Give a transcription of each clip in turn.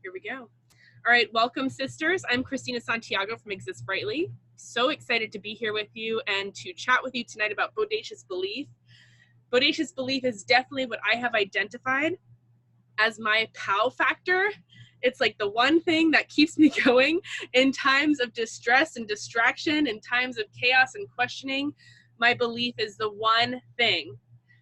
Here we go. All right, welcome, sisters. I'm Christina Santiago from Exist Brightly. So excited to be here with you and to chat with you tonight about Bodacious Belief. Bodacious Belief is definitely what I have identified as my POW factor. It's like the one thing that keeps me going in times of distress and distraction, in times of chaos and questioning. My belief is the one thing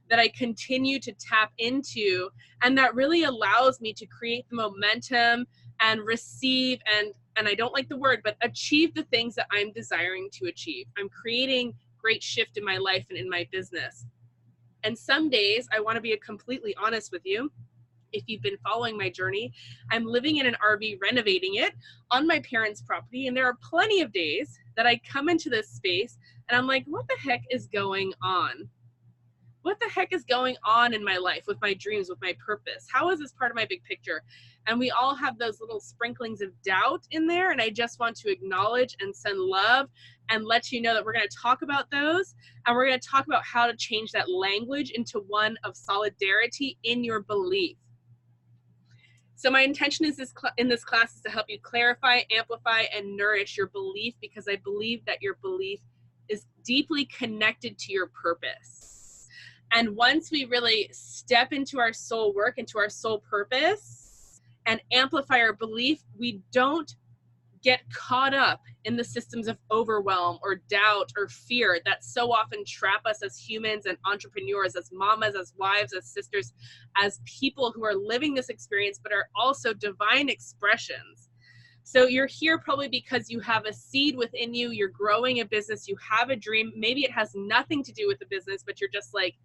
that I continue to tap into, and that really allows me to create the momentum and receive and I don't like the word, but achieve the things that I'm desiring to achieve. I'm creating great shift in my life and in my business. And some days, I want to be completely honest with you. If you've been following my journey, I'm living in an RV, renovating it on my parents' property. And there are plenty of days that I come into this space and I'm like, what the heck is going on? What the heck is going on in my life, with my dreams, with my purpose? How is this part of my big picture? And we all have those little sprinklings of doubt in there. And I just want to acknowledge and send love and let you know that we're going to talk about those. And we're going to talk about how to change that language into one of solidarity in your belief. So my intention is in this class is to help you clarify, amplify, and nourish your belief, because I believe that your belief is deeply connected to your purpose. And once we really step into our soul work, into our soul purpose, and amplify our belief, we don't get caught up in the systems of overwhelm or doubt or fear that so often trap us as humans and entrepreneurs, as mamas, as wives, as sisters, as people who are living this experience, but are also divine expressions. So you're here probably because you have a seed within you, you're growing a business, you have a dream. Maybe it has nothing to do with the business, but you're just like,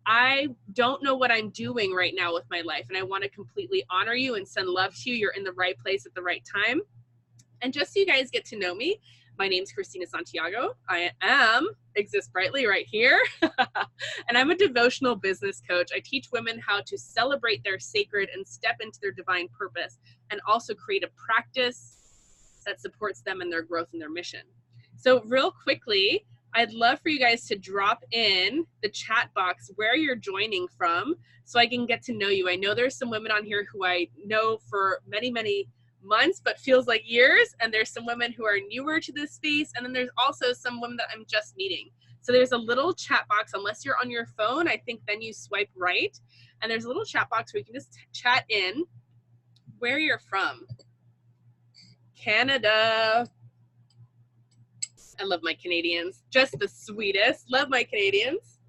I don't know what I'm doing right now with my life, and I want to completely honor you and send love to you. You're in the right place at the right time. And just so you guys get to know me, my name's Christina Santiago. I am Exist Brightly right here. And I'm a devotional business coach. I teach women how to celebrate their sacred and step into their divine purpose, and also create a practice that supports them in their growth and their mission. So real quickly, I'd love for you guys to drop in the chat box where you're joining from so I can get to know you. I know there's some women on here who I know for many, many months, but feels like years. And there's some women who are newer to this space. And then there's also some women that I'm just meeting. So there's a little chat box, unless you're on your phone, I think then you swipe right. And there's a little chat box where you can just chat in where you're from. Canada. I love my Canadians, just the sweetest. Love my Canadians.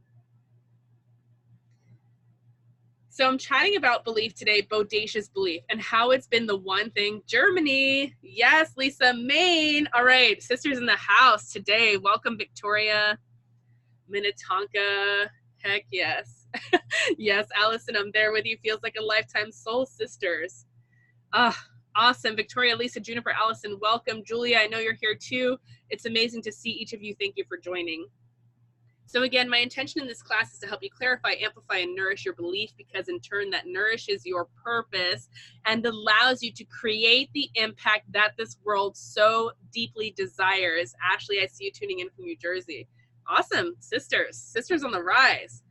So I'm chatting about belief today, Bodacious Belief, and how it's been the one thing. Germany, yes, Lisa, Maine. All right, sisters in the house today. Welcome, Victoria, Minnetonka. Heck yes. Yes, Allison, I'm there with you. Feels like a lifetime, soul sisters. Awesome. Victoria, Lisa, Juniper, Allison, welcome. Julia, I know you're here too. It's amazing to see each of you. Thank you for joining. So again, my intention in this class is to help you clarify, amplify, and nourish your belief, because in turn that nourishes your purpose and allows you to create the impact that this world so deeply desires. Ashley, I see you tuning in from New Jersey. Awesome. Sisters on the rise.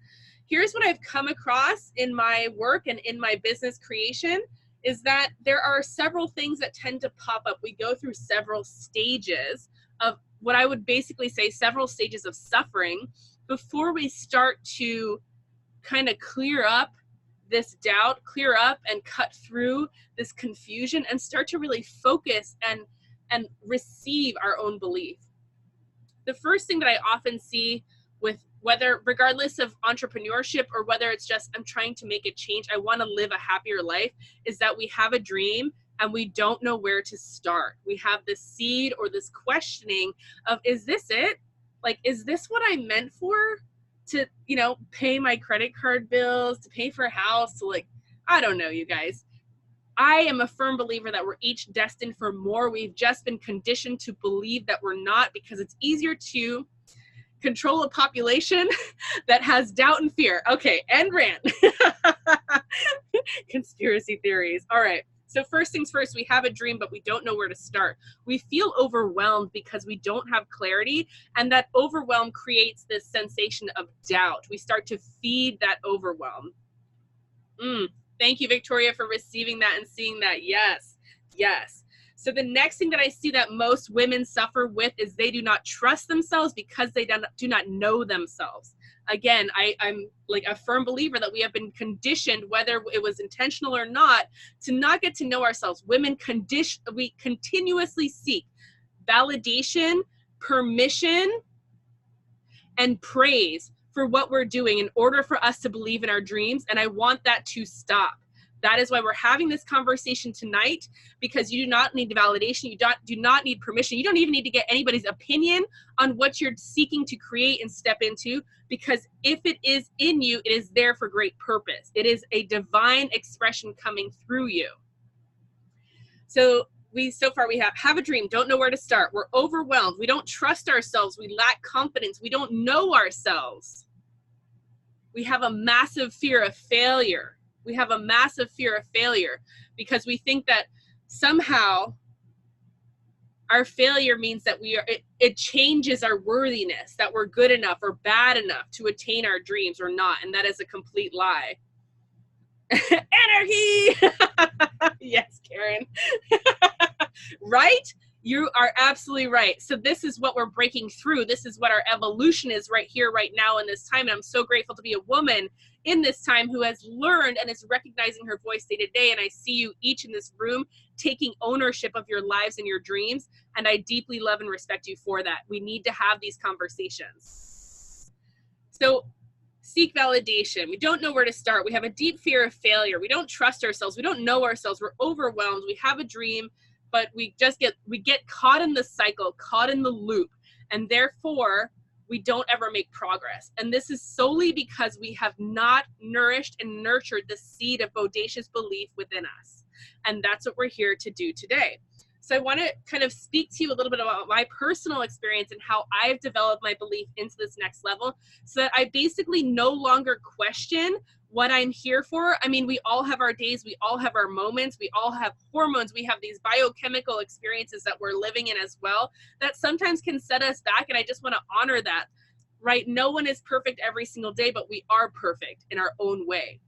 Here's what I've come across in my work and in my business creation is that there are several things that tend to pop up. We go through several stages of what I would basically say several stages of suffering before we start to kind of clear up this doubt, clear up and cut through this confusion and start to really focus and receive our own belief. The first thing that I often see with whether, regardless of entrepreneurship or whether it's just I'm trying to make a change, I want to live a happier life, is that we have a dream and we don't know where to start. We have this seed or this questioning of, is this it? Like, is this what I meant for? To, you know, pay my credit card bills, to pay for a house, to like, I don't know, you guys. I am a firm believer that we're each destined for more. We've just been conditioned to believe that we're not, because it's easier to control a population that has doubt and fear. Okay, and rant. Conspiracy theories. All right. So first things first, we have a dream, but we don't know where to start. We feel overwhelmed because we don't have clarity, and that overwhelm creates this sensation of doubt. We start to feed that overwhelm. Thank you, Victoria, for receiving that and seeing that. Yes. Yes. So the next thing that I see that most women suffer with is they do not trust themselves because they do not know themselves. Again, I'm like a firm believer that we have been conditioned, whether it was intentional or not, to not get to know ourselves. Women we continuously seek validation, permission, and praise for what we're doing in order for us to believe in our dreams. And I want that to stop. That is why we're having this conversation tonight, because you do not need the validation. You do not need permission. You don't even need to get anybody's opinion on what you're seeking to create and step into, because if it is in you, it is there for great purpose. It is a divine expression coming through you. So far we have a dream, don't know where to start. We're overwhelmed. We don't trust ourselves. We lack confidence. We don't know ourselves. We have a massive fear of failure. We have a massive fear of failure because we think that somehow our failure means that it changes our worthiness, that we're good enough or bad enough to attain our dreams or not. And that is a complete lie. Anarchy! Yes, Karen. Right? You are absolutely right. So this is what we're breaking through. This is what our evolution is right here, right now in this time. And I'm so grateful to be a woman in this time who has learned and is recognizing her voice day to day. And I see you each in this room taking ownership of your lives and your dreams. And I deeply love and respect you for that. We need to have these conversations. So seek validation. We don't know where to start. We have a deep fear of failure. We don't trust ourselves. We don't know ourselves. We're overwhelmed. We have a dream, but we get caught in the cycle, caught in the loop, and therefore we don't ever make progress. And this is solely because we have not nourished and nurtured the seed of bodacious belief within us. And that's what we're here to do today. So I want to kind of speak to you a little bit about my personal experience and how I've developed my belief into this next level, so that I basically no longer question what I'm here for. I mean, we all have our days, we all have our moments, we all have hormones, we have these biochemical experiences that we're living in as well that sometimes can set us back, and I just want to honor that, right? No one is perfect every single day, but we are perfect in our own way.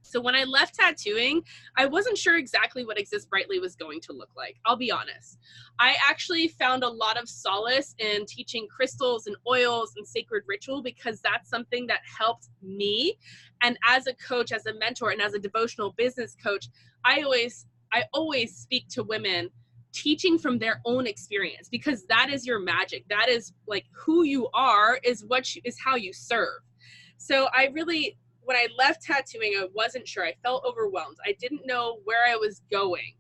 So when I left tattooing, I wasn't sure exactly what Exist Brightly was going to look like. I'll be honest. I actually found a lot of solace in teaching crystals and oils and sacred ritual, because that's something that helped me. And as a coach, as a mentor, and as a devotional business coach, I always speak to women teaching from their own experience, because that is your magic. That is like who you are, is how you serve. So when I left tattooing, I wasn't sure. I felt overwhelmed. I didn't know where I was going.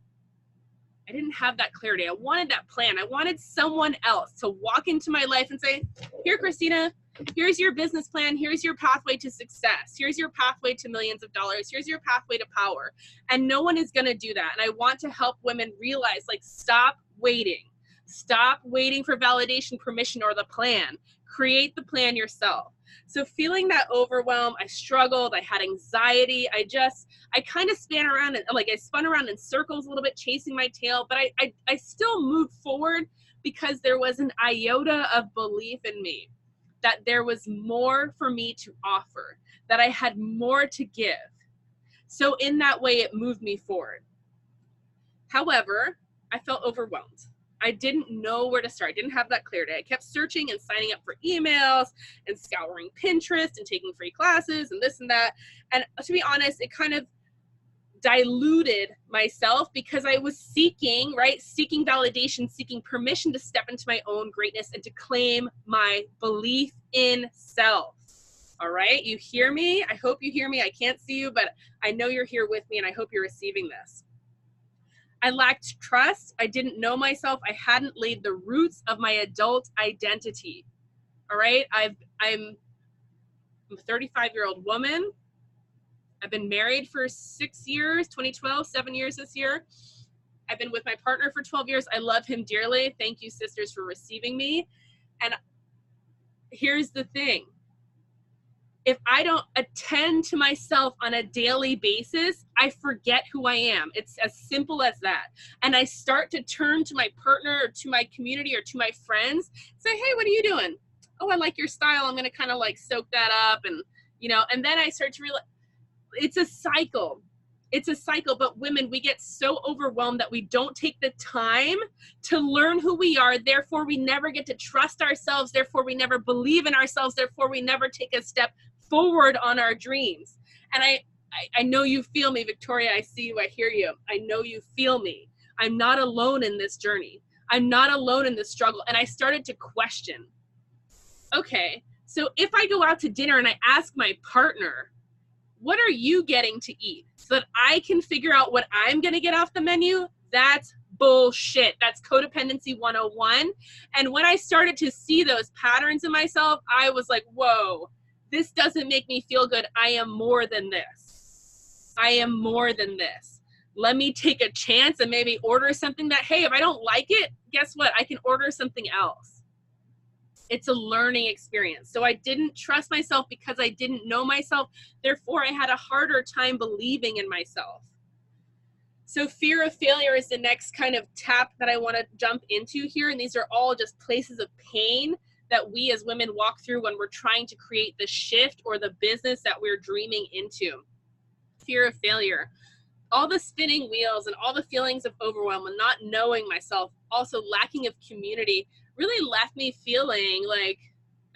I didn't have that clarity. I wanted that plan. I wanted someone else to walk into my life and say, here, Christina, here's your business plan. Here's your pathway to success. Here's your pathway to millions of dollars. Here's your pathway to power. And no one is going to do that. And I want to help women realize, like, stop waiting. Stop waiting for validation, permission, or the plan. Create the plan yourself. So feeling that overwhelm, I struggled, I had anxiety, I kind of spun around in circles a little bit, chasing my tail, but I still moved forward because there was an iota of belief in me that there was more for me to offer, that I had more to give. So in that way, it moved me forward. However, I felt overwhelmed. I didn't know where to start. I didn't have that clarity. I kept searching and signing up for emails and scouring Pinterest and taking free classes and this and that. And to be honest, it kind of diluted myself, because I was seeking validation, seeking permission to step into my own greatness and to claim my belief in self. All right. You hear me? I hope you hear me. I can't see you, but I know you're here with me, and I hope you're receiving this. I lacked trust. I didn't know myself. I hadn't laid the roots of my adult identity. All right. I'm a 35-year-old woman. I've been married for 6 years, 2012, 7 years this year. I've been with my partner for 12 years. I love him dearly. Thank you, sisters, for receiving me. And here's the thing. If I don't attend to myself on a daily basis, I forget who I am. It's as simple as that. And I start to turn to my partner or to my community or to my friends, say, hey, what are you doing? Oh, I like your style. I'm going to kind of like soak that up. And, and then I start to realize it's a cycle. It's a cycle, but women, we get so overwhelmed that we don't take the time to learn who we are. Therefore, we never get to trust ourselves. Therefore, we never believe in ourselves. Therefore, we never take a step forward on our dreams. And I know you feel me, Victoria. I see you. I hear you. I know you feel me. I'm not alone in this journey. I'm not alone in this struggle. And I started to question, okay, so if I go out to dinner and I ask my partner, what are you getting to eat, so that I can figure out what I'm going to get off the menu? That's bullshit. That's codependency 101. And when I started to see those patterns in myself, I was like, whoa, this doesn't make me feel good. I am more than this. I am more than this. Let me take a chance and maybe order something that, hey, if I don't like it, guess what? I can order something else. It's a learning experience. So I didn't trust myself because I didn't know myself. Therefore, I had a harder time believing in myself. So fear of failure is the next kind of tap that I want to jump into here. And these are all just places of pain that we as women walk through when we're trying to create the shift or the business that we're dreaming into. Fear of failure. All the spinning wheels and all the feelings of overwhelm and not knowing myself, also lacking of community, really left me feeling like,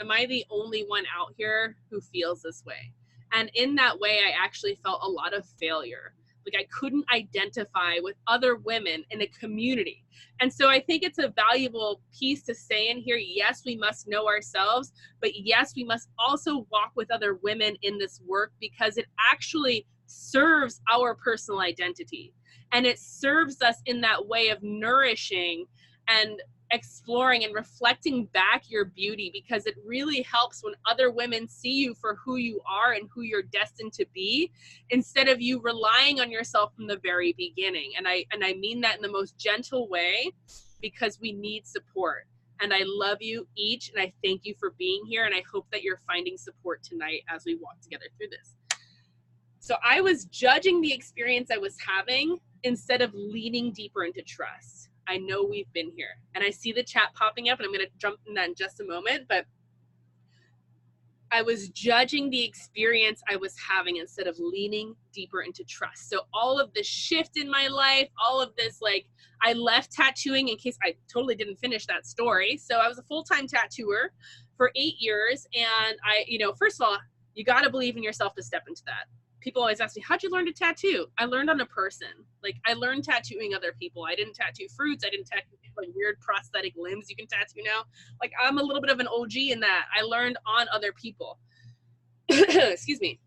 am I the only one out here who feels this way? And in that way, I actually felt a lot of failure. Like I couldn't identify with other women in a community. And so I think it's a valuable piece to say in here. Yes, we must know ourselves, but yes, we must also walk with other women in this work, because it actually serves our personal identity. And it serves us in that way of nourishing and exploring and reflecting back your beauty, because it really helps when other women see you for who you are and who you're destined to be, instead of you relying on yourself from the very beginning. And I mean that in the most gentle way, because we need support. And I love you each, and I thank you for being here, and I hope that you're finding support tonight as we walk together through this. So I was judging the experience I was having instead of leaning deeper into trust. I know we've been here, and I see the chat popping up, and I'm going to jump in that in just a moment, but I was judging the experience I was having instead of leaning deeper into trust. So all of this shift in my life, all of this, like, I left tattooing, in case I totally didn't finish that story. So I was a full-time tattooer for 8 years, and first of all, you got to believe in yourself to step into that. People always ask me, how'd you learn to tattoo? I learned on a person. Like, I learned tattooing other people. I didn't tattoo fruits. I didn't tattoo like weird prosthetic limbs you can tattoo now. Like, I'm a little bit of an OG in that. I learned on other people. Excuse me.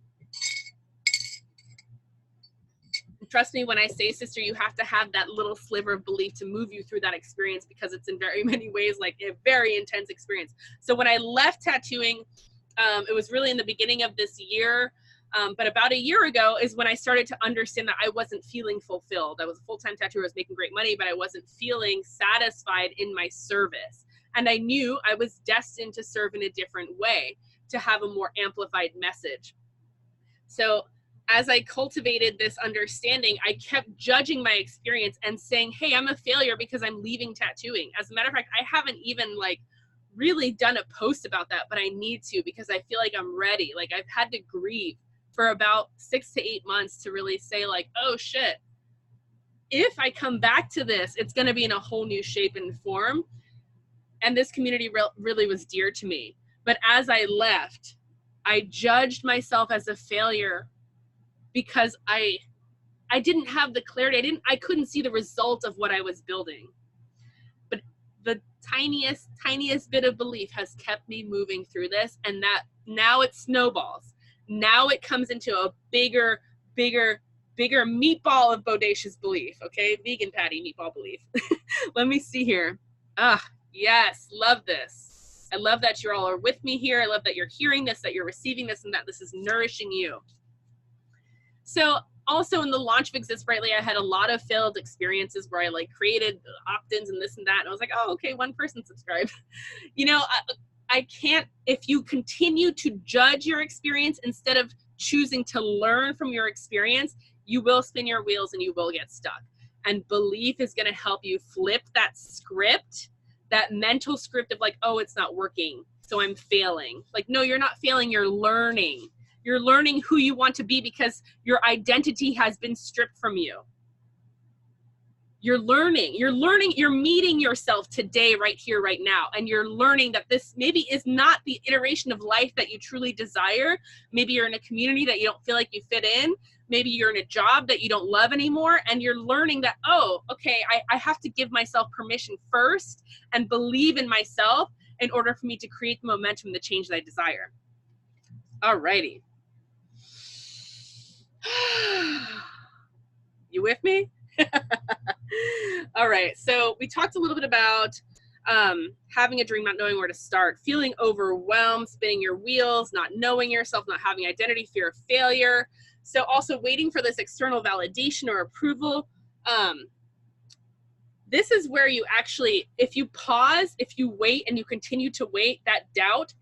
Trust me when I say, sister, you have to have that little sliver of belief to move you through that experience, because it's in very many ways like a very intense experience. So when I left tattooing, it was really in the beginning of this year. But about a year ago is when I started to understand that I wasn't feeling fulfilled. I was a full-time tattooer, I was making great money, but I wasn't feeling satisfied in my service. And I knew I was destined to serve in a different way, to have a more amplified message. So as I cultivated this understanding, I kept judging my experience and saying, hey, I'm a failure because I'm leaving tattooing. As a matter of fact, I haven't even really done a post about that, but I need to, because I feel like I'm ready. Like, I've had to grieve for about 6 to 8 months to really say, like, oh shit, if I come back to this, it's going to be in a whole new shape and form. And this community really was dear to me. But as I left, I judged myself as a failure because I didn't have the clarity. I couldn't see the result of what I was building. But the tiniest bit of belief has kept me moving through this, and that now it snowballs. Now it comes into a bigger meatball of Bodacious Belief, okay? Vegan patty meatball belief. Let me see here. Yes, love this. I love that you all are with me here. I love that you're hearing this, that you're receiving this, and that this is nourishing you. So also in the launch of Exist Brightly, I had a lot of failed experiences where I created opt-ins and this and that. And I was like, oh, okay, one person subscribed. I can't, if you continue to judge your experience instead of choosing to learn from your experience, you will spin your wheels and you will get stuck. And belief is going to help you flip that script, that mental script of oh, it's not working, so I'm failing. No, you're not failing, you're learning. You're learning who you want to be because your identity has been stripped from you. You're learning, you're meeting yourself today, right here, right now. And you're learning that this maybe is not the iteration of life that you truly desire. Maybe you're in a community that you don't feel like you fit in. Maybe you're in a job that you don't love anymore. And you're learning that, oh, okay, I have to give myself permission first and believe in myself in order for me to create the momentum, the change that I desire. All righty. You with me? All right, so we talked a little bit about having a dream, not knowing where to start, feeling overwhelmed, spinning your wheels, not knowing yourself, not having identity, fear of failure. So also waiting for this external validation or approval. This is where you actually, if you pause, if you wait and you continue to wait, that doubt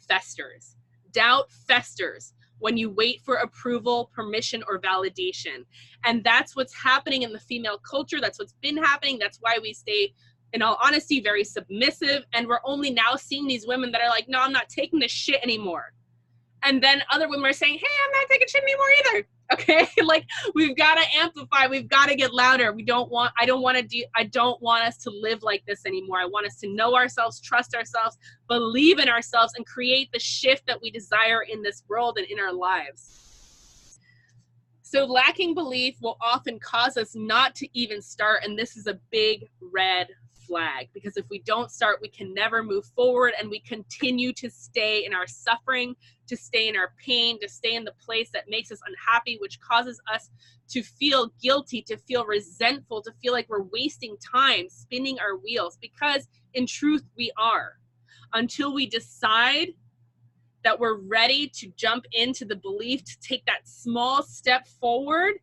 festers. Doubt festers when you wait for approval, permission, or validation. And that's what's happening in the female culture. That's what's been happening. That's why we stay, in all honesty, very submissive. And we're only now seeing these women that are like, no, I'm not taking this shit anymore. And then other women are saying, hey, I'm not taking shit anymore either. Okay, like we've got to amplify. We've got to get louder. I don't want us to live like this anymore. I want us to know ourselves, trust ourselves, believe in ourselves, and create the shift that we desire in this world and in our lives. So lacking belief will often cause us not to even start. And this is a big red flag, because if we don't start, we can never move forward, and we continue to stay in our suffering, to stay in our pain, to stay in the place that makes us unhappy, which causes us to feel guilty, to feel resentful, to feel like we're wasting time spinning our wheels, because in truth we are, until we decide that we're ready to jump into the belief, to take that small step forward.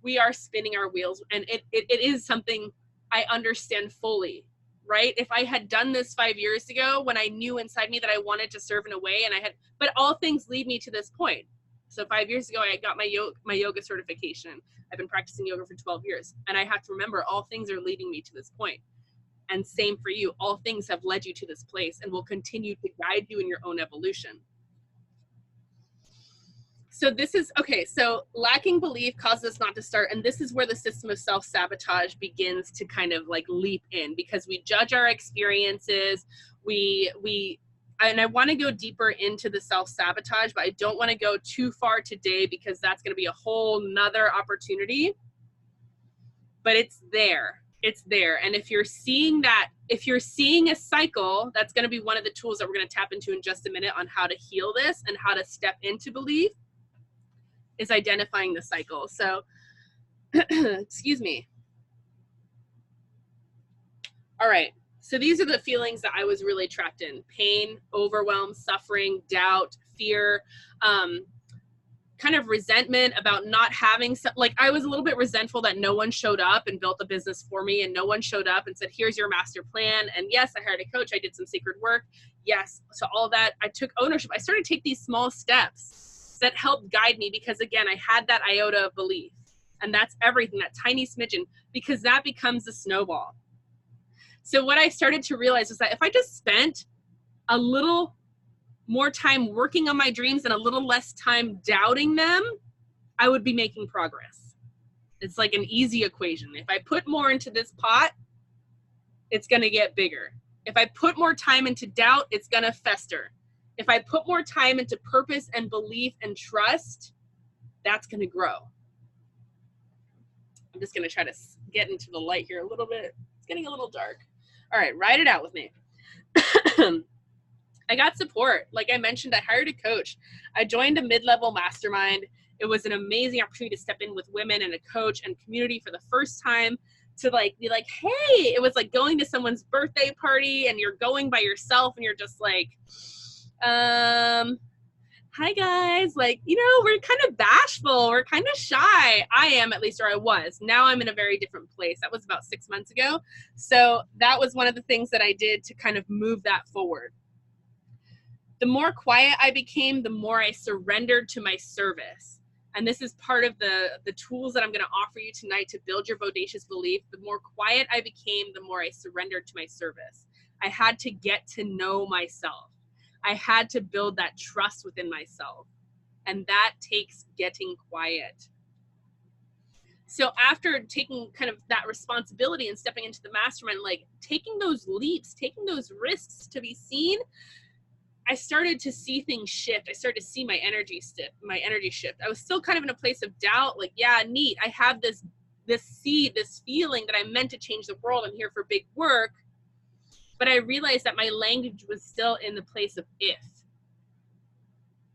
We are spinning our wheels, and it is something I understand fully, right? If I had done this 5 years ago, when I knew inside me that I wanted to serve in a way, but all things lead me to this point. So 5 years ago, I got my yoga certification. I've been practicing yoga for 12 years. And I have to remember, all things are leading me to this point. And same for you. All things have led you to this place and will continue to guide you in your own evolution. So this is, okay, so lacking belief causes us not to start. And this is where the system of self-sabotage begins to kind of like leap in, because we judge our experiences. And I want to go deeper into the self-sabotage, but I don't want to go too far today, because that's going to be a whole nother opportunity. But it's there. It's there. And if you're seeing a cycle, that's going to be one of the tools that we're going to tap into in just a minute on how to heal this and how to step into belief, is identifying the cycle. So, excuse me. All right. So these are the feelings that I was really trapped in: pain, overwhelm, suffering, doubt, fear, kind of resentment about not having like I was a little bit resentful that no one showed up and built a business for me, and no one showed up and said, here's your master plan. And yes, I hired a coach. I did some sacred work. Yes. So all that, I took ownership. I started to take these small steps that helped guide me, because again, I had that iota of belief, and that's everything, that tiny smidgen, because that becomes a snowball. So what I started to realize was that if I just spent a little more time working on my dreams and a little less time doubting them, I would be making progress. It's like an easy equation. If I put more into this pot, it's going to get bigger. If I put more time into doubt, it's going to fester. If I put more time into purpose and belief and trust, that's going to grow. I'm just going to try to get into the light here a little bit. It's getting a little dark. All right, ride it out with me. I got support. Like I mentioned, I hired a coach. I joined a mid-level mastermind. It was an amazing opportunity to step in with women and a coach and community for the first time, to like be like, hey, it was like going to someone's birthday party and you're going by yourself and you're just like, hi guys, like, you know, we're kind of bashful, we're kind of shy. I am, at least, or I was. Now I'm in a very different place. That was about 6 months ago. So that was one of the things that I did to kind of move that forward. The more quiet I became, the more I surrendered to my service. And this is part of the tools that I'm going to offer you tonight to build your bodacious belief. The more quiet I became, the more I surrendered to my service. I had to get to know myself. I had to build that trust within myself. And that takes getting quiet. So after taking kind of that responsibility and stepping into the mastermind, like taking those leaps, taking those risks to be seen, I started to see things shift. I started to see my energy shift. I was still kind of in a place of doubt, like, yeah, neat. I have this seed, this feeling that I'm meant to change the world. I'm here for big work. But I realized that my language was still in the place of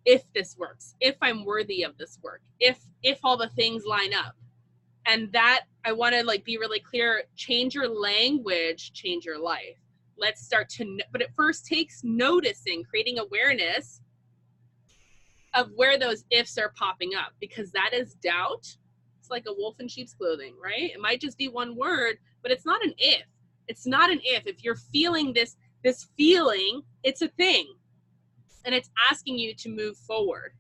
if this works, if I'm worthy of this work, if all the things line up. And that, I want to like be really clear, change your language, change your life. Let's start to, but it first takes noticing, creating awareness of where those ifs are popping up, because that is doubt. It's like a wolf in sheep's clothing, right? It might just be one word, but it's not an if. It's not an if. If you're feeling this feeling, it's a thing. And it's asking you to move forward.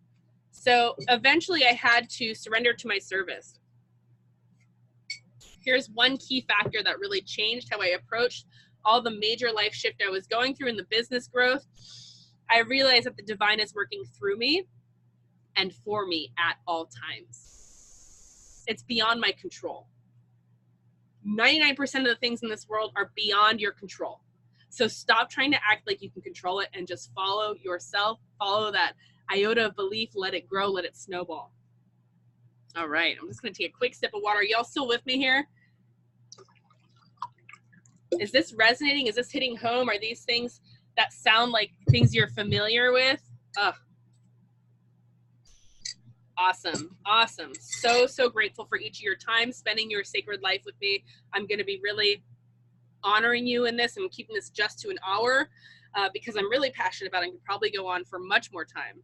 So eventually I had to surrender to my service. Here's one key factor that really changed how I approached all the major life shift I was going through in the business growth. I realized that the divine is working through me and for me at all times. It's beyond my control. 99% of the things in this world are beyond your control. So stop trying to act like you can control it and just follow yourself. Follow that iota of belief. Let it grow. Let it snowball. All right. I'm just going to take a quick sip of water. Y'all still with me here? Is this resonating? Is this hitting home? Are these things that sound like things you're familiar with? Awesome. Awesome. So grateful for each of your time spending your sacred life with me. I'm going to be really honoring you in this. I'm keeping this just to an hour because I'm really passionate about it. I could probably go on for much more time.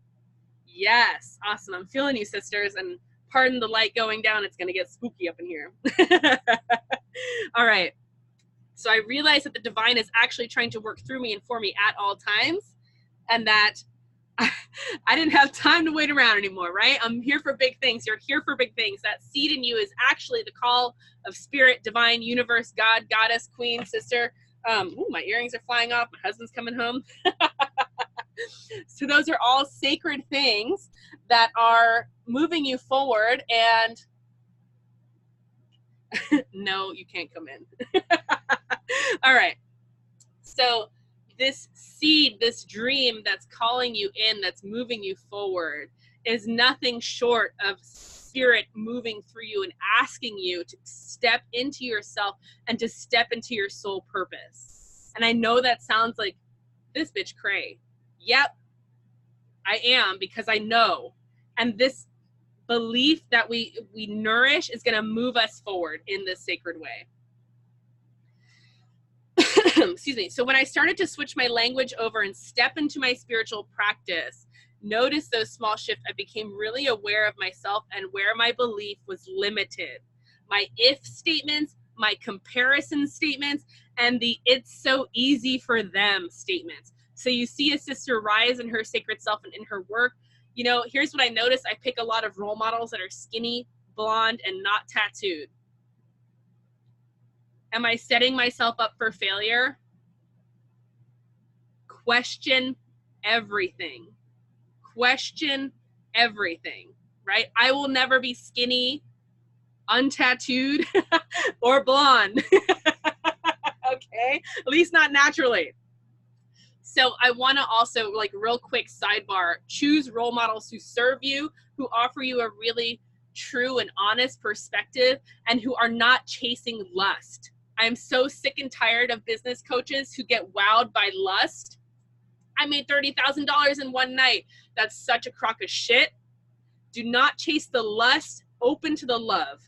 Yes. Awesome. I'm feeling you, sisters. And pardon the light going down. It's going to get spooky up in here. All right. So I realized that the divine is actually trying to work through me and for me at all times. And that I didn't have time to wait around anymore, right? I'm here for big things. You're here for big things. That seed in you is actually the call of spirit, divine, universe, God, goddess, queen, sister. Ooh, my earrings are flying off. My husband's coming home. So those are all sacred things that are moving you forward. And no, you can't come in. All right. So this seed, this dream that's calling you in, that's moving you forward, is nothing short of spirit moving through you and asking you to step into yourself and to step into your soul purpose. And I know that sounds like, this bitch cray. Yep, I am, because I know. And this belief that we nourish is going to move us forward in this sacred way. Excuse me. So when I started to switch my language over and step into my spiritual practice, notice those small shifts, I became really aware of myself and where my belief was limited. My if statements, my comparison statements, and the it's so easy for them statements. So you see a sister rise in her sacred self and in her work. You know, here's what I noticed. I pick a lot of role models that are skinny, blonde, and not tattooed. Am I setting myself up for failure? Question everything. Question everything, right? I will never be skinny, untattooed, or blonde. Okay? At least not naturally. So I want to also, like, real quick sidebar, choose role models who serve you, who offer you a really true and honest perspective, and who are not chasing lust. I'm so sick and tired of business coaches who get wowed by lust. I made $30,000 in one night. That's such a crock of shit. Do not chase the lust, open to the love.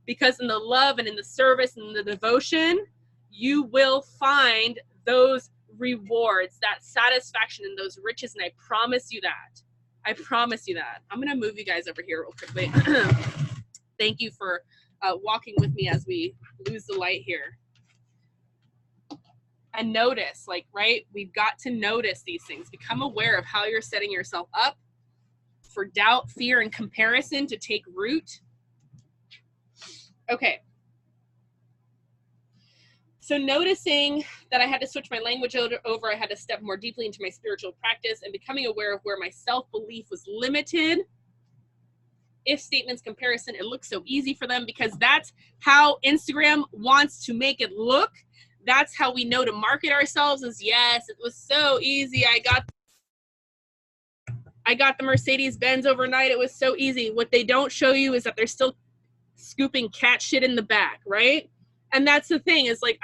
Because in the love and in the service and the devotion, you will find those rewards, that satisfaction and those riches. And I promise you that. I promise you that. I'm going to move you guys over here real quickly. Thank you for walking with me as we lose the light here. And notice, like, right, we've got to notice these things. Become aware of how you're setting yourself up for doubt, fear, and comparison to take root. Okay. So noticing that I had to switch my language over, I had to step more deeply into my spiritual practice and becoming aware of where my self-belief was limited. if statements, comparison. It looks so easy for them because that's how Instagram wants to make it look. That's how we know to market ourselves is, yes, it was so easy. I got the Mercedes Benz overnight. It was so easy. What they don't show you is that they're still scooping cat shit in the back, right? And that's the thing is like,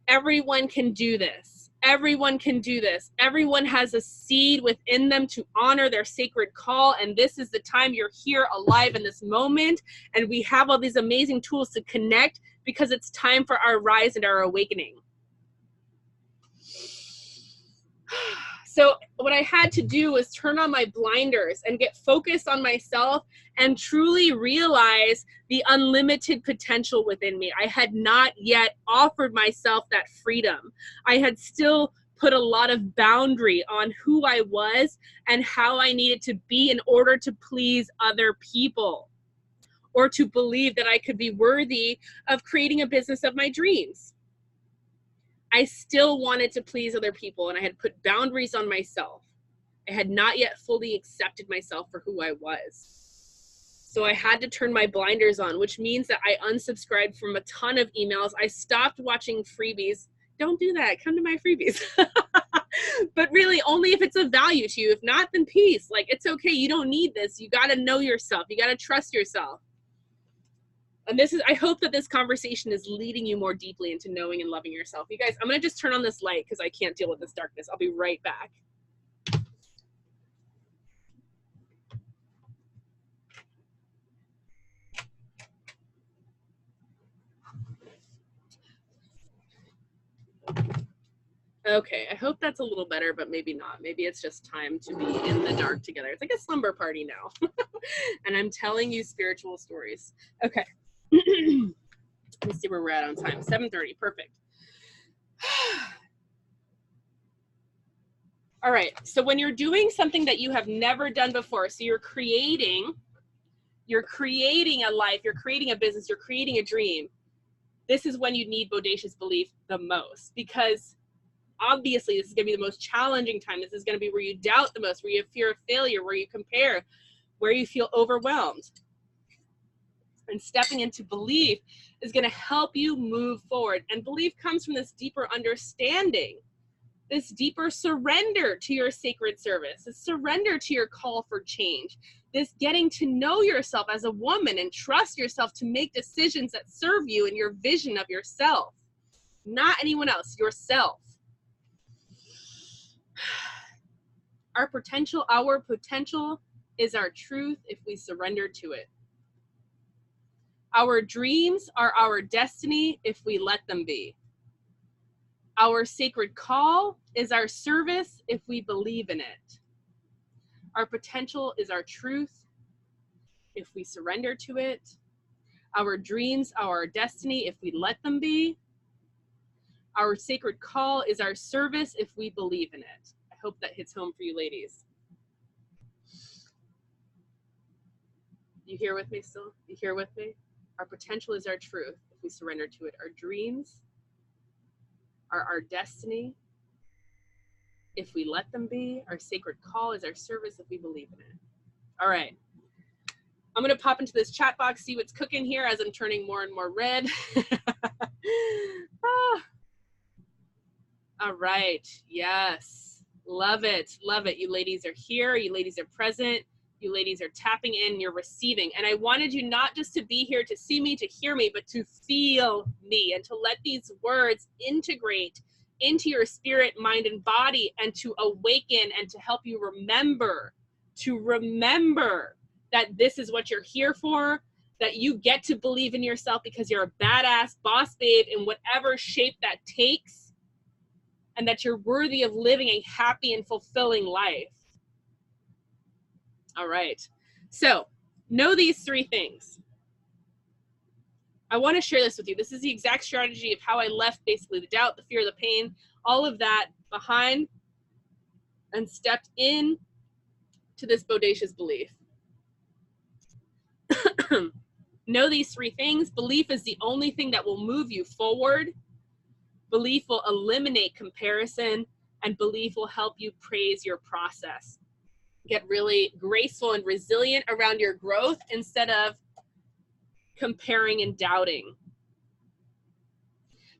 everyone can do this. Everyone can do this. Everyone has a seed within them to honor their sacred call. And this is the time you're here alive in this moment. And we have all these amazing tools to connect because it's time for our rise and our awakening. So what I had to do was turn on my blinders and get focused on myself and truly realize the unlimited potential within me. I had not yet offered myself that freedom. I had still put a lot of boundary on who I was and how I needed to be in order to please other people or to believe that I could be worthy of creating a business of my dreams. I still wanted to please other people, and I had put boundaries on myself. I had not yet fully accepted myself for who I was. So I had to turn my blinders on, which means that I unsubscribed from a ton of emails. I stopped watching freebies. Don't do that. Come to my freebies. But really, only if it's of value to you. If not, then peace. Like, it's okay. You don't need this. You got to know yourself. You got to trust yourself. And I hope that this conversation is leading you more deeply into knowing and loving yourself. You guys, I'm going to just turn on this light because I can't deal with this darkness. I'll be right back. Okay, I hope that's a little better, but maybe not. Maybe it's just time to be in the dark together. It's like a slumber party now. And I'm telling you spiritual stories. Okay. Let's see where we're at on time. 7:30, perfect. All right, so when you're doing something that you have never done before, so you're creating a life, you're creating a business, you're creating a dream, this is when you need Bodacious Belief the most, because obviously this is going to be the most challenging time. This is going to be where you doubt the most, where you have fear of failure, where you compare, where you feel overwhelmed. And stepping into belief is going to help you move forward. And belief comes from this deeper understanding, this deeper surrender to your sacred service, this surrender to your call for change, this getting to know yourself as a woman and trust yourself to make decisions that serve you and your vision of yourself, not anyone else, yourself. Our potential is our truth if we surrender to it. Our dreams are our destiny if we let them be. Our sacred call is our service if we believe in it. Our potential is our truth if we surrender to it. Our dreams are our destiny if we let them be. Our sacred call is our service if we believe in it. I hope that hits home for you ladies. You here with me still? You here with me? Our potential is our truth if we surrender to it. Our dreams are our destiny if we let them be. Our sacred call is our service if we believe in it. All right. I'm going to pop into this chat box, see what's cooking here as I'm turning more and more red. All right. Yes. Love it. Love it. You ladies are here. You ladies are present. You ladies are tapping in. You're receiving. And I wanted you not just to be here to see me, to hear me, but to feel me and to let these words integrate into your spirit, mind, and body, and to awaken and to help you remember that this is what you're here for, that you get to believe in yourself because you're a badass boss babe in whatever shape that takes, and that you're worthy of living a happy and fulfilling life. All right. So know these three things. I want to share this with you. This is the exact strategy of how I left basically the doubt, the fear, the pain, all of that behind and stepped in to this bodacious belief. Know these three things. Belief is the only thing that will move you forward. Belief will eliminate comparison, and belief will help you praise your process. get really graceful and resilient around your growth instead of comparing and doubting.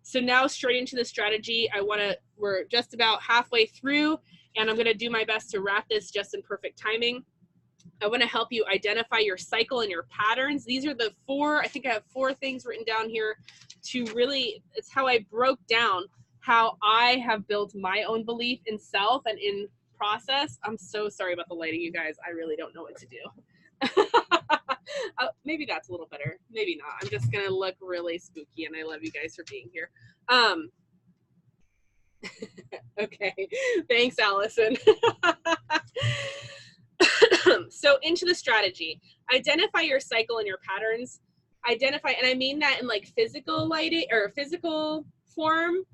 So now straight into the strategy, we're just about halfway through, and I'm gonna do my best to wrap this just in perfect timing. I wanna help you identify your cycle and your patterns. These are the four, I think I have 4 things written down here to really, it's how I broke down how I have built my own belief in self and in process. I'm so sorry about the lighting, you guys. I really don't know what to do. Maybe that's a little better. Maybe not. I'm just gonna look really spooky, and I love you guys for being here. Okay, thanks, Allison. So into the strategy, identify your cycle and your patterns. Identify, and I mean that in like physical lighting or physical form,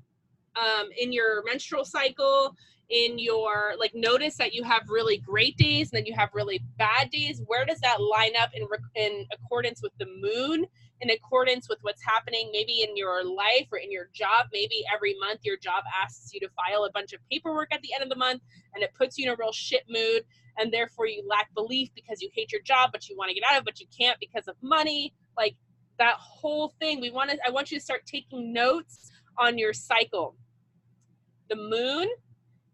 in your menstrual cycle, in your, like, notice that you have really great days and then you have really bad days. Where does that line up in accordance with the moon, in accordance with what's happening maybe in your life or in your job? Maybe every month your job asks you to file a bunch of paperwork at the end of the month, and it puts you in a real shit mood, and therefore you lack belief because you hate your job, but you want to get out of it, but you can't because of money. Like that whole thing. I want you to start taking notes on your cycle. The moon,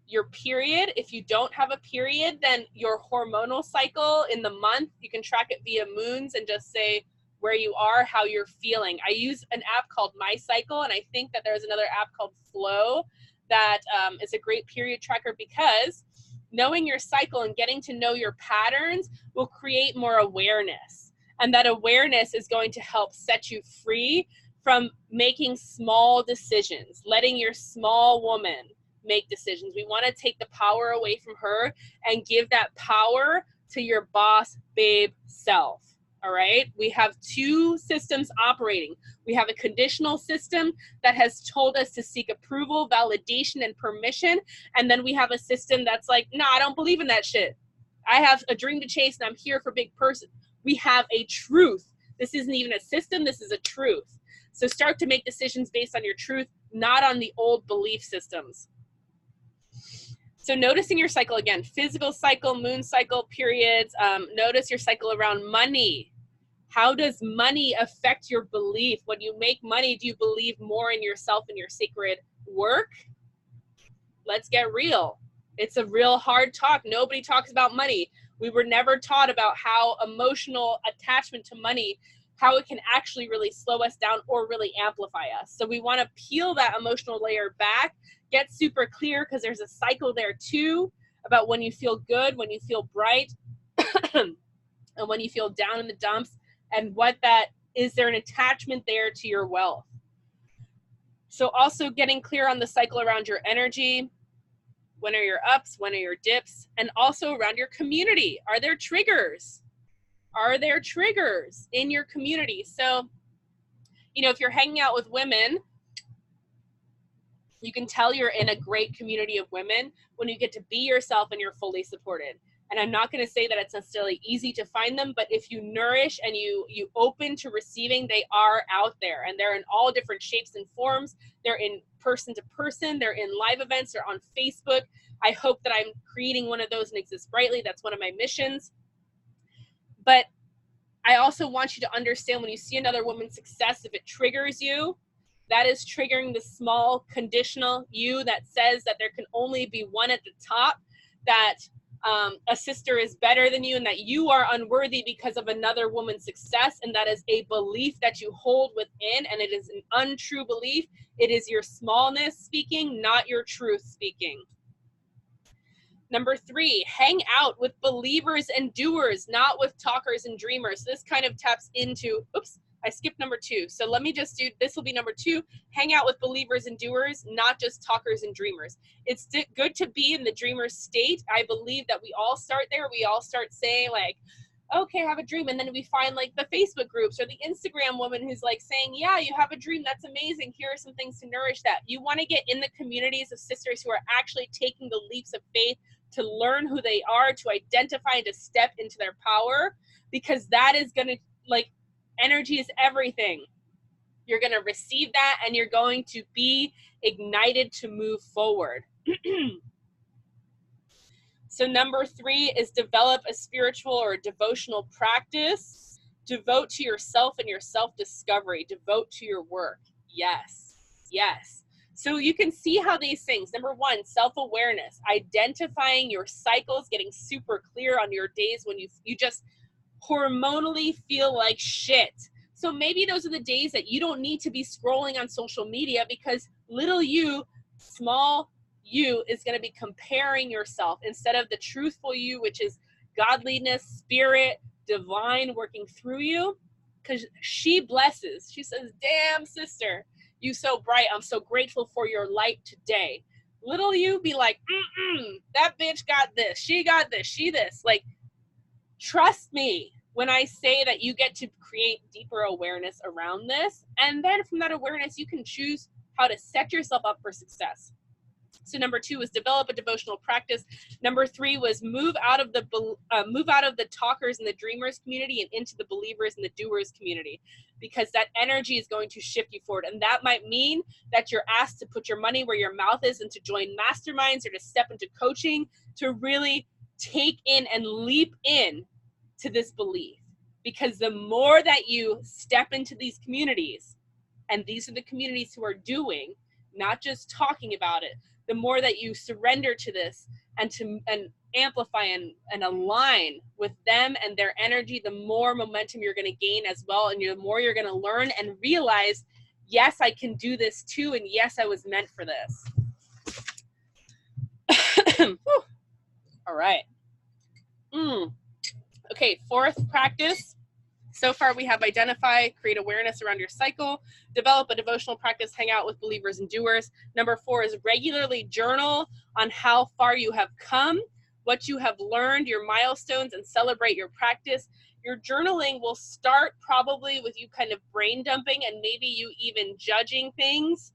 your period. If you don't have a period, then your hormonal cycle in the month, you can track it via moons and just say where you are, how you're feeling. I use an app called My Cycle, and I think that there's another app called Flow that is a great period tracker, because knowing your cycle and getting to know your patterns will create more awareness. And that awareness is going to help set you free from making small decisions, letting your small woman make decisions. We want to take the power away from her and give that power to your boss babe self. All right. We have 2 systems operating. We have a conditional system that has told us to seek approval, validation, and permission. And then we have a system that's like, no, I don't believe in that shit. I have a dream to chase and I'm here for big person. We have a truth. This isn't even a system. This is a truth. So start to make decisions based on your truth, not on the old belief systems. So noticing your cycle again, physical cycle, moon cycle, periods. Notice your cycle around money. How does money affect your belief? When you make money, do you believe more in yourself and your sacred work? Let's get real. It's a real hard talk. Nobody talks about money. We were never taught about how emotional attachment to money, how it can actually really slow us down or really amplify us. So we want to peel that emotional layer back, get super clear, because there's a cycle there too, about when you feel good, when you feel bright, and when you feel down in the dumps, and what that is, there an attachment there to your wealth. So also getting clear on the cycle around your energy. When are your ups? When are your dips? And also around your community. Are there triggers? Are there triggers in your community? So, you know, if you're hanging out with women, you can tell you're in a great community of women when you get to be yourself and you're fully supported. And I'm not going to say that it's necessarily easy to find them, but if you nourish and you open to receiving, they are out there, and they're in all different shapes and forms. They're in person to person. They're in live events. They're on Facebook. I hope that I'm creating one of those and Exist Brightly. That's one of my missions. But I also want you to understand, when you see another woman's success, if it triggers you, that is triggering the small conditional you that says that there can only be one at the top, that a sister is better than you, and that you are unworthy because of another woman's success. And that is a belief that you hold within, and it is an untrue belief. It is your smallness speaking, not your truth speaking. Number 3, hang out with believers and doers, not with talkers and dreamers. This kind of taps into, oops, I skipped number 2. So let me just do, this will be number 2, hang out with believers and doers, not just talkers and dreamers. It's good to be in the dreamer state. I believe that we all start there. We all start saying like, okay, I have a dream. And then we find like the Facebook groups or the Instagram woman who's like saying, yeah, you have a dream. That's amazing. Here are some things to nourish that. You want to get in the communities of sisters who are actually taking the leaps of faith to learn who they are, to identify and to step into their power, because that is going to, like, energy is everything. You're going to receive that and you're going to be ignited to move forward. So number 3 is develop a spiritual or a devotional practice. Devote to yourself and your self-discovery. Devote to your work. Yes, yes. So you can see how these things, number 1, self-awareness, identifying your cycles, getting super clear on your days when you just hormonally feel like shit. So maybe those are the days that you don't need to be scrolling on social media, because little you, small you, is going to be comparing yourself instead of the truthful you, which is godliness, spirit, divine working through you. Because she blesses. She says, damn, sister, you so bright. I'm so grateful for your light today. Little you be like, that bitch got this. She got this. She this. Like, trust me when I say that you get to create deeper awareness around this. And then from that awareness, you can choose how to set yourself up for success. So number 2 was develop a devotional practice. Number 3 was move out of the talkers and the dreamers community and into the believers and the doers community, because that energy is going to shift you forward. And that might mean that you're asked to put your money where your mouth is and to join masterminds or to step into coaching to really take in and leap in to this belief. Because the more that you step into these communities, and these are the communities who are doing, not just talking about it, the more that you surrender to this and amplify and align with them and their energy, the more momentum you're going to gain as well. And the more you're going to learn and realize, yes, I can do this too. And yes, I was meant for this. All right. Okay, 4th practice. So far we have identify, create awareness around your cycle, develop a devotional practice, hang out with believers and doers. Number 4 is regularly journal on how far you have come, what you have learned, your milestones, and celebrate your practice. Your journaling will start probably with you kind of brain dumping and maybe you even judging things,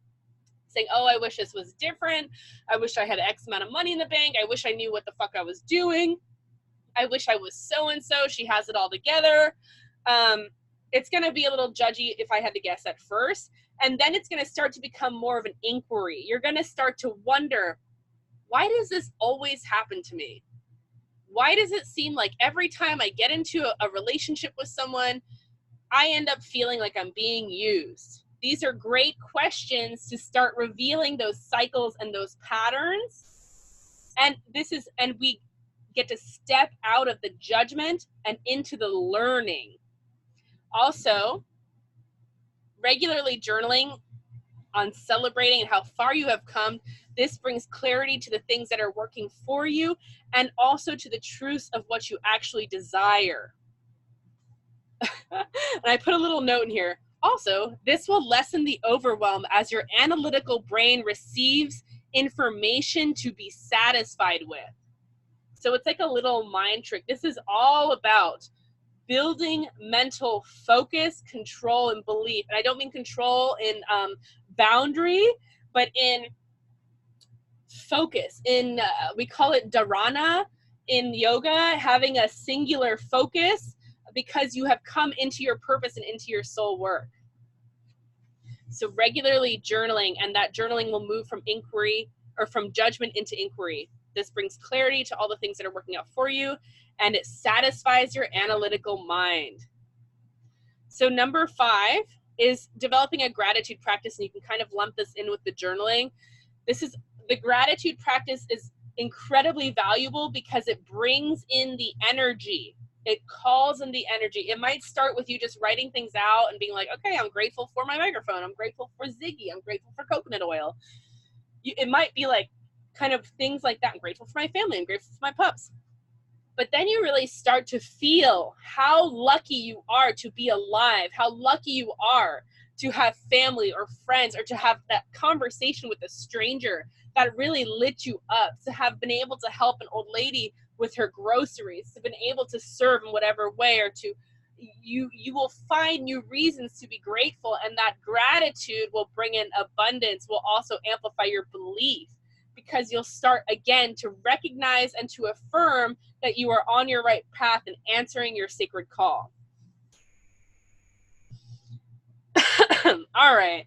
saying, oh, I wish this was different. I wish I had X amount of money in the bank. I wish I knew what the fuck I was doing. I wish I was so-and-so. She has it all together. It's going to be a little judgy if I had to guess at first. And then it's going to start to become more of an inquiry. You're going to start to wonder, why does this always happen to me? Why does it seem like every time I get into a relationship with someone, I end up feeling like I'm being used? These are great questions to start revealing those cycles and those patterns. And we get to step out of the judgment and into the learning. Also, regularly journaling on celebrating and how far you have come. This brings clarity to the things that are working for you and also to the truths of what you actually desire. And I put a little note in here. Also, this will lessen the overwhelm as your analytical brain receives information to be satisfied with. So it's like a little mind trick. This is all about building mental focus, control, and belief. And I don't mean control in boundary, but in focus. We call it dharana in yoga, having a singular focus, because you have come into your purpose and into your soul work. So regularly journaling, and that journaling will move from inquiry or from judgment into inquiry. This brings clarity to all the things that are working out for you, and it satisfies your analytical mind. So number 5 is developing a gratitude practice, and you can kind of lump this in with the journaling. The gratitude practice is incredibly valuable because it brings in the energy. It calls in the energy. It might start with you just writing things out and being like, okay, I'm grateful for my microphone. I'm grateful for Ziggy. I'm grateful for coconut oil. It might be like kind of things like that. I'm grateful for my family. I'm grateful for my pups. But then you really start to feel how lucky you are to be alive, how lucky you are to have family or friends, or to have that conversation with a stranger that really lit you up, to have been able to help an old lady with her groceries, to been able to serve in whatever way, or to you will find new reasons to be grateful, and that gratitude will bring in abundance, will also amplify your belief, because you'll start again to recognize and to affirm that you are on your right path and answering your sacred call. All right,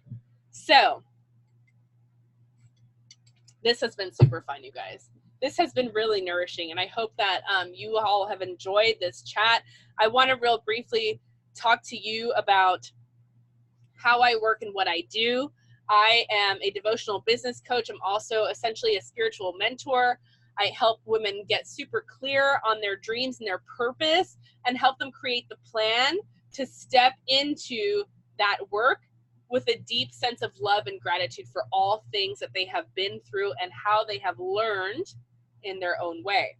so this has been super fun, you guys. this has been really nourishing, and I hope that you all have enjoyed this chat. I want to real briefly talk to you about how I work and what I do. I am a devotional business coach. I'm also essentially a spiritual mentor. I help women get super clear on their dreams and their purpose and help them create the plan to step into that work with a deep sense of love and gratitude for all things that they have been through and how they have learned in their own way.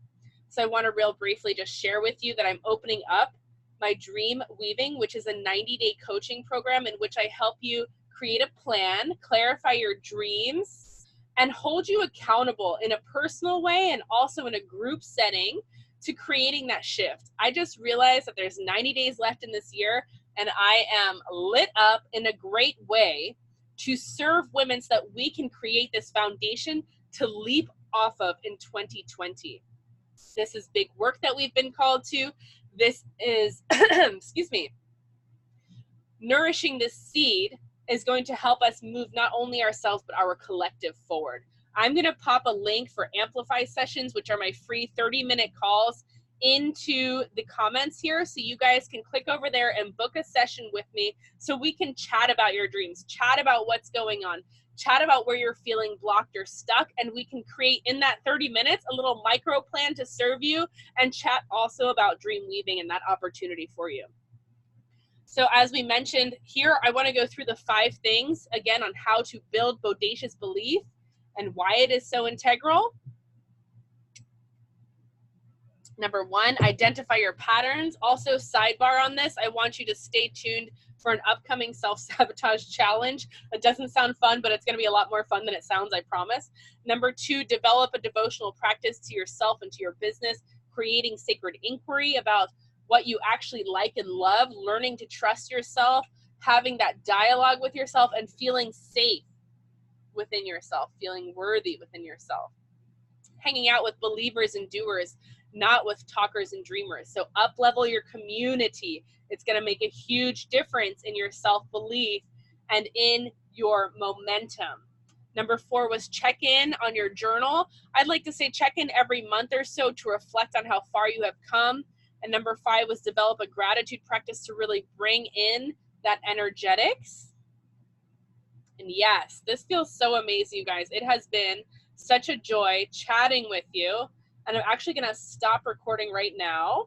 So I want to real briefly just share with you that I'm opening up my Dream Weaving, which is a 90-day coaching program in which I help you create a plan, clarify your dreams, and hold you accountable in a personal way and also in a group setting to creating that shift. I just realized that there's 90 days left in this year, and I am lit up in a great way to serve women so that we can create this foundation to leap off of in 2020. This is big work that we've been called to. This is, excuse me, nourishing this seed is going to help us move not only ourselves, but our collective forward. I'm going to pop a link for Amplify sessions, which are my free 30-minute calls, into the comments here. So you guys can click over there and book a session with me so we can chat about your dreams, chat about what's going on, chat about where you're feeling blocked or stuck, and we can create in that 30 minutes a little micro plan to serve you and chat also about dream weaving and that opportunity for you. So as we mentioned here, I want to go through the 5 things again on how to build bodacious belief and why it is so integral. Number 1, identify your patterns. Also, sidebar on this, I want you to stay tuned for an upcoming self-sabotage challenge. It doesn't sound fun, but it's going to be a lot more fun than it sounds, I promise. Number 2, develop a devotional practice to yourself and to your business, creating sacred inquiry about what you actually like and love, learning to trust yourself, having that dialogue with yourself, and feeling safe within yourself, feeling worthy within yourself. Hanging out with believers and doers, not with talkers and dreamers. So up-level your community. It's going to make a huge difference in your self-belief and in your momentum. Number 4 was check in on your journal. I'd like to say check in every month or so to reflect on how far you have come. And number 5 was develop a gratitude practice to really bring in that energetics. And yes, this feels so amazing, you guys. It has been such a joy chatting with you. And I'm actually going to stop recording right now.